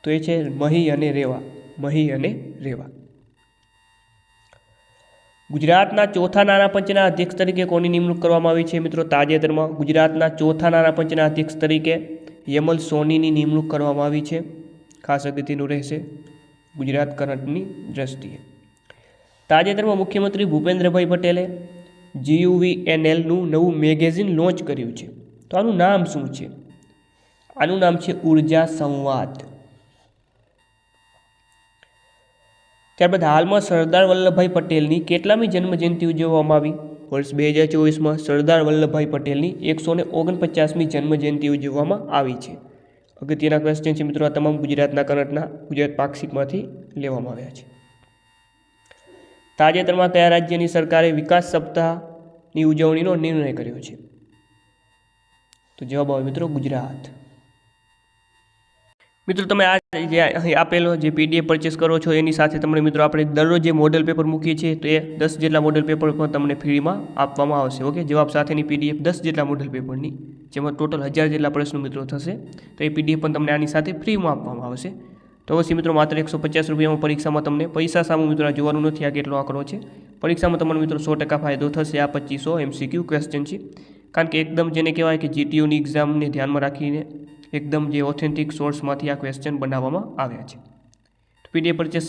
તો એ છે મહી અને રેવા. મહી અને રેવા. ગુજરાતના ચોથા નાણા પંચના અધ્યક્ષ તરીકે કોની નિમણૂક કરવામાં આવી છે મિત્રો? તાજેતરમાં ગુજરાતના ચોથા નાણા પંચના અધ્યક્ષ તરીકે યમલ સોનીની નિમણૂક કરવામાં આવી છે. ખાસ અગત્યનું રહેશે ગુજરાત કરંટની દ્રષ્ટિએ. તાજેતરમાં મુખ્યમંત્રી ભૂપેન્દ્રભાઈ પટેલે GUVNLનું નવું મેગેઝિન લોન્ચ કર્યું છે. તો આનું નામ શું છે? આનું નામ છે ઉર્જા સંવાદ. ત્યારબાદ હાલમાં સરદાર વલ્લભભાઈ પટેલની કેટલામી જન્મજયંતિ ઉજવવામાં આવી? વર્ષ 2024માં સરદાર વલ્લભભાઈ પટેલની 149મી જન્મજયંતિ ઉજવવામાં આવી છે. અગત્યના ક્વેશ્ચન છે મિત્રો. આ તમામ ગુજરાતના કરંટના ગુજરાત પાક્ષિકમાંથી લેવામાં આવ્યા છે. તાજેતરમાં કયા રાજ્યની સરકારે વિકાસ સપ્તાહની ઉજવણીનો નિર્ણય કર્યો છે? તો જવાબ આવે મિત્રો ગુજરાત. મિત્રો તમે આ જે અહીં આપેલો જે PDF પરચેસ કરો છો એની સાથે તમને મિત્રો આપણે દરરોજ જે મોડેલ પેપર મૂકીએ છીએ તો એ 10 જેટલા મોડેલ પેપર પણ તમને ફ્રીમાં આપવામાં આવશે. ઓકે, જવાબ સાથેની PDF 10 જેટલા મોડેલ પેપરની, જેમાં ટોટલ 1000 જેટલા પ્રશ્નો મિત્રો થશે. તો એ PDF પણ તમને આની સાથે ફ્રીમાં આપવામાં આવશે. તો અવશ્ય મિત્રો માત્ર 150 રૂપિયામાં પરીક્ષામાં તમને પૈસા સામે મિત્રો જોવાનું નથી આ કેટલો આંકડો છે. પરીક્ષામાં તમને મિત્રો 100% ફાયદો થશે. આ 2500 MCQ ક્વેશ્ચન છે. કારણ કે એકદમ જેને કહેવાય કે GTUની એક્ઝામને ધ્યાનમાં રાખીને એકદમ જે ઓથેન્ટિક સોર્સમાંથી આ ક્વેશ્ચન બનાવવામાં આવ્યા છે. PDF પરચેસ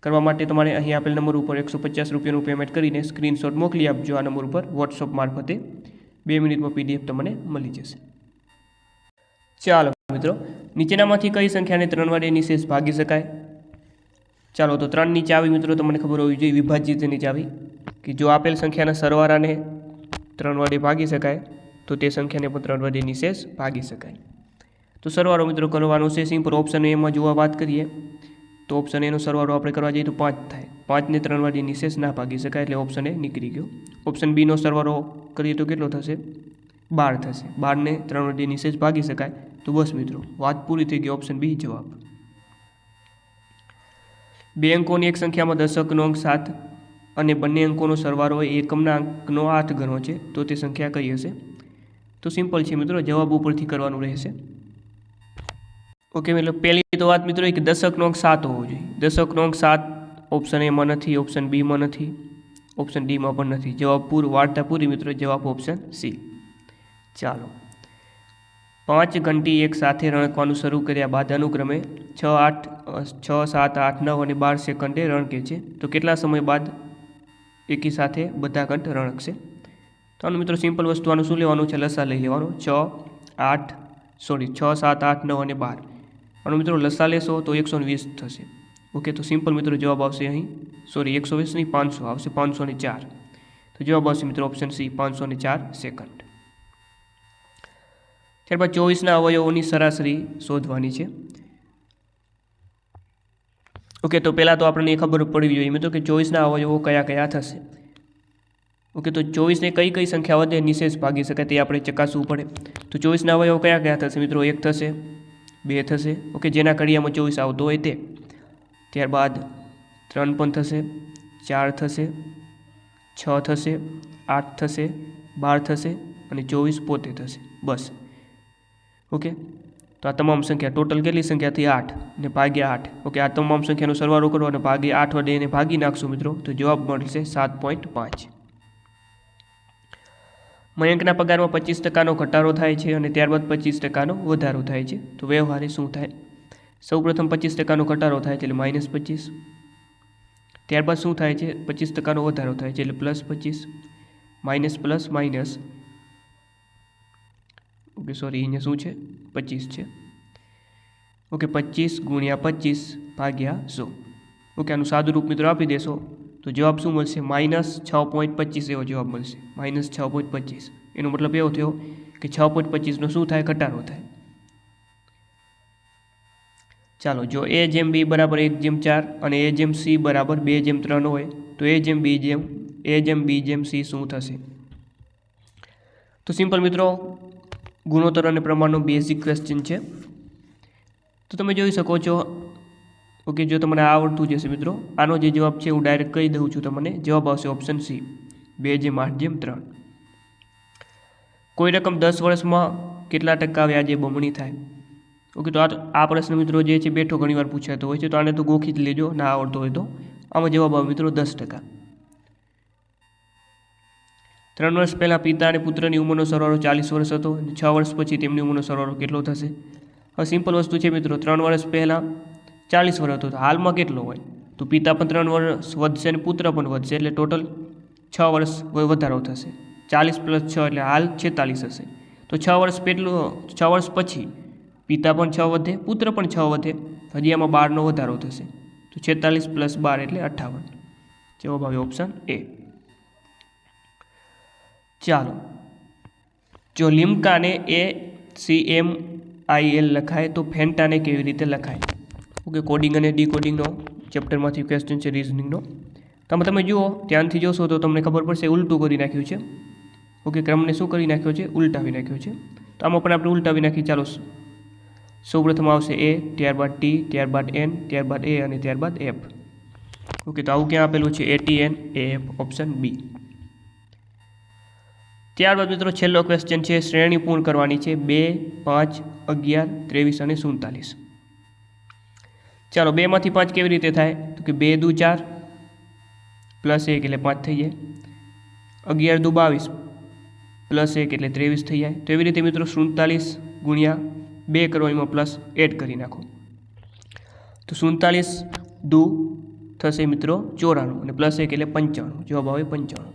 કરવા માટે તમારે અહીં આપેલ નંબર ઉપર 150 રૂપિયાનું પેમેન્ટ કરીને સ્ક્રીનશોટ મોકલી આપજો. આ નંબર ઉપર વોટ્સઅપ મારફતે 2 મિનિટમાં PDF તમને મળી જશે. ચાલો મિત્રો, નીચેનામાંથી કઈ સંખ્યાને 3 વડે નિશેષ ભાગી શકાય? ચાલો, તો 3ની ચાવી મિત્રો તમને ખબર હોવી જોઈએ, વિભાજ્યની ચાવી, કે જો આપેલ સંખ્યાના સરવાળાને 3 વડે ભાગી શકાય તો તે સંખ્યાને પણ 3 વડે નિશેષ ભાગી શકાય. તો સરવાળો મિત્રો કરવાનો છે સિમ્પલ. ઓપ્શન એમાં જોવા વાત કરીએ તો ઓપ્શન એનો સરવાળો આપણે કરવા જઈએ તો 5 થાય. 5ને 3 વડે નિશેષ ના ભાગી શકાય એટલે ઓપ્શન એ નીકળી ગયો. ઓપ્શન બીનો સરવાળો કરીએ તો કેટલો થશે? 12 થશે. 12ને 3 વડે નિશેષ ભાગી શકાય. તો બસ મિત્રો વાત પૂરી થઈ ગઈ. ઓપ્શન બી જવાબ. 2 અંકોની એક સંખ્યામાં 10 અંકનો અંક 7 અને બંને અંકોનો સરવાળો એકમના અંકનો 8 ગણો છે તો તે સંખ્યા કઈ હશે? તો સિમ્પલ છે મિત્રો, જવાબ ઉપરથી કરવાનું રહેશે. ઓકે, એટલે પહેલી તો વાત મિત્રો કે 10 અંકનો અંક 7 હોવો જોઈએ. 10 અંકનો અંક 7 ઓપ્શન એમાં નથી, ઓપ્શન બીમાં નથી, ઓપ્શન ડીમાં પણ નથી. જવાબ પૂરું, વાર્તા પૂરી મિત્રો. જવાબ ઓપ્શન સી. ચાલો, 5 ઘંટી એક સાથે રણકવાનું શરૂ કર્યા બાદ અનુક્રમે 6, 7, 8, 9 અને 12 સેકન્ડે રણકે છે તો કેટલા સમય બાદ એકી સાથે બધા ઘંટ રણકશે? તો આનું મિત્રો સિમ્પલ વસ્તુ, આનું શું લેવાનું છે? લસા લઈ લેવાનું. 6, 7, 8, 9 અને 12. આનું મિત્રો લસા લેશો તો 120 થશે. ઓકે, તો સિમ્પલ મિત્રો જવાબ આવશે અહીં 120 નહીં 500 આવશે, 504. તો જવાબ આવશે મિત્રો ઓપ્શન સી, 504 સેકન્ડ. ત્યારબાદ 24ના અવયવોની સરાસરી શોધવાની છે. ઓકે, તો પહેલાં તો આપણને ખબર પડવી જોઈએ મિત્રો કે 24ના અવયવો કયા કયા થશે. ઓકે, તો 24ને કઈ કઈ સંખ્યા વધે નિશેષ ભાગી શકાય તે આપણે ચકાસવું પડે. તો 24ના અવયવો કયા કયા થશે મિત્રો? 1 થશે, 2 થશે. ઓકે, જેના કડિયામાં 24 આવતો હોય તે. ત્યારબાદ 3 પણ થશે, 4 થશે, 6 થશે, 8 થશે, 12 થશે અને 24 પોતે થશે. બસ. ઓકે, તો આ તમામ સંખ્યા ટોટલ કેટલી સંખ્યા થઈ? 8 ને ભાગ્યા 8. ઓકે, આ તમામ સંખ્યાનો સરવાળો કરો અને ભાગ્યા 8 વડે એને ભાગી નાખશો મિત્રો તો જવાબ મળશે 7.5. મયંકના પગારમાં 25%નો ઘટાડો થાય છે અને ત્યારબાદ 25%નો વધારો થાય છે તો વ્યવહારે શું થાય? સૌપ્રથમ 25%નો ઘટાડો થાય છે એટલે -25. ત્યારબાદ શું થાય છે? 25%નો વધારો થાય છે એટલે +25. Minus plus minus. Okay, sorry, અહીંયા શું છે? 25 છે. ઓકે, 25 ગુણ્યા 25 ભાગ્યા 100. ઓકે, આનું સાદું રૂપ મિત્રો આપી દેશો તો જવાબ શું મળશે? -6.25 એવો જવાબ મળશે. -6.25 એનો મતલબ એવો થયો કે 6.25નો શું થાય? ઘટાડો થાય. ચાલો, જો A/B બરાબર 1/4 અને A/C બરાબર 2/3 હોય તો A/B/C શું થશે? તો સિમ્પલ મિત્રો ગુણોત્તર અને પ્રમાણનો બેઝિક ક્વેશ્ચન છે. તો તમે જોઈ શકો છો. ઓકે, જો તમને આવડતું જશે મિત્રો, આનો જે જવાબ છે હું ડાયરેક્ટ કહી દઉં છું તમને. જવાબ આવશે ઓપ્શન સી, 2/8/3. કોઈ રકમ 10 વર્ષમાં કેટલા ટકા વ્યાજે બમણી થાય? ઓકે, તો આ પ્રશ્ન મિત્રો જે છે બેઠો ઘણીવાર પૂછાતો હોય છે તો આને તો ગોખી જ લેજો ના આવડતો હોય તો. આમાં જવાબ આવે મિત્રો 10%. 3 વર્ષ પહેલાં પિતા અને પુત્રની ઉંમરનો સરવાળો 40 વર્ષ હતો અને 6 વર્ષ પછી તેમની ઉંમરનો સરવાળો કેટલો થશે? હવે સિમ્પલ વસ્તુ છે મિત્રો, 3 વર્ષ પહેલાં 40 વર્ષ હતો તો હાલમાં કેટલો હોય? તો પિતા પણ 3 વર્ષ વધશે અને પુત્ર પણ વધશે, એટલે ટોટલ 6 વર્ષ વધારો થશે. 40 + 6 એટલે હાલ 46 હશે. તો 6 વર્ષ કેટલું, 6 વર્ષ પછી પિતા પણ 6 વધે, પુત્ર પણ 6 વધે, હજી આમાં 12નો વધારો થશે. તો 46 + 12 એટલે 58. જવાબ આવે ઓપ્શન એ. ચાલો, જો લિમ્કાને ACMIL લખાય તો ફેન્ટાને કેવી રીતે લખાય? ઓકે, કોડિંગ અને ડીકોડિંગનો ચેપ્ટરમાંથી ક્વેશ્ચન છે, રિઝનિંગનો. તમે જુઓ, ધ્યાનથી જોશો તો તમને ખબર પડશે ઉલટું કરી નાખ્યું છે. ઓકે, ક્રમને શું કરી નાખ્યો છે? ઉલટાવી નાખ્યો છે. તો આમાં પણ આપણે ઉલટાવી નાખી. ચાલો, સૌપ્રથમ આવશે A, ત્યારબાદ T, ત્યારબાદ N, ત્યારબાદ A અને ત્યારબાદ F. ઓકે, તો આવું ક્યાં આપેલું છે? ATNAF, option B. ત્યારબાદ મિત્રો છેલ્લો ક્વેશ્ચન છે, શ્રેણી પૂર્ણ કરવાની છે 2, 5, 11, 23 અને 47. ચાલો, 2 માંથી 5 કેવી રીતે થાય? તો કે 2 દુ 4 +1 એટલે 5 થઈ જાય. 11 દુ 22 +1 એટલે 23 થઈ જાય. તો એવી રીતે મિત્રો 47 ગુણ્યા 2 કરો, એમાં પ્લસ એડ કરી નાખો. તો 47 દુ થશે મિત્રો 94 અને +1 એટલે 95. જવાબ આવે 95.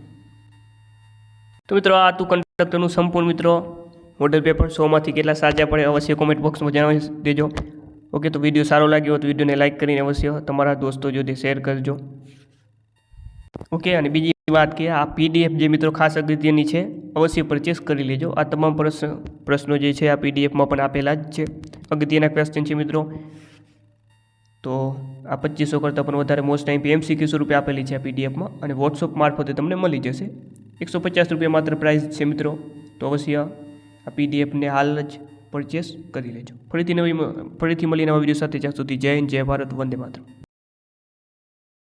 તો મિત્રો આ હતું કંડક્ટરનું સંપૂર્ણ મિત્રો મોડેલ પેપર. 100માંથી કેટલા સાચા પડે અવશ્ય કોમેન્ટ બોક્સમાં જણાવી દેજો. ઓકે, તો વિડીયો સારો લાગ્યો હોય તો વિડીયોને લાઇક કરીને અવશ્ય તમારા દોસ્તો જોડે શેર કરજો. ઓકે, અને બીજી વાત કે આ PDF જે મિત્રો ખાસ અગત્યની છે, અવશ્ય પરચેસ કરી લેજો. આ તમામ પ્રશ્નો જે છે આ PDFમાં પણ આપેલા જ છે. અગત્યના ક્વેશ્ચન છે મિત્રો. તો આ 2500 કરતાં પણ વધારે મોસ્ટ ટાઈમ MCQ સ્વરૂપે આપેલી છે આ PDFમાં, અને વોટ્સઅપ મારફતે તમને મળી જશે. 150 રૂપિયા માત્ર પ્રાઇસ છે મિત્રો. તો અવશ્ય આ PDFને હાલ જ પરચેસ કરી લેજો. ફરીથી મળીએ નવા વિડીયો સાથે. ત્યાં સુધી જય હિન્દ, જય ભારત, વંદે માતરમ.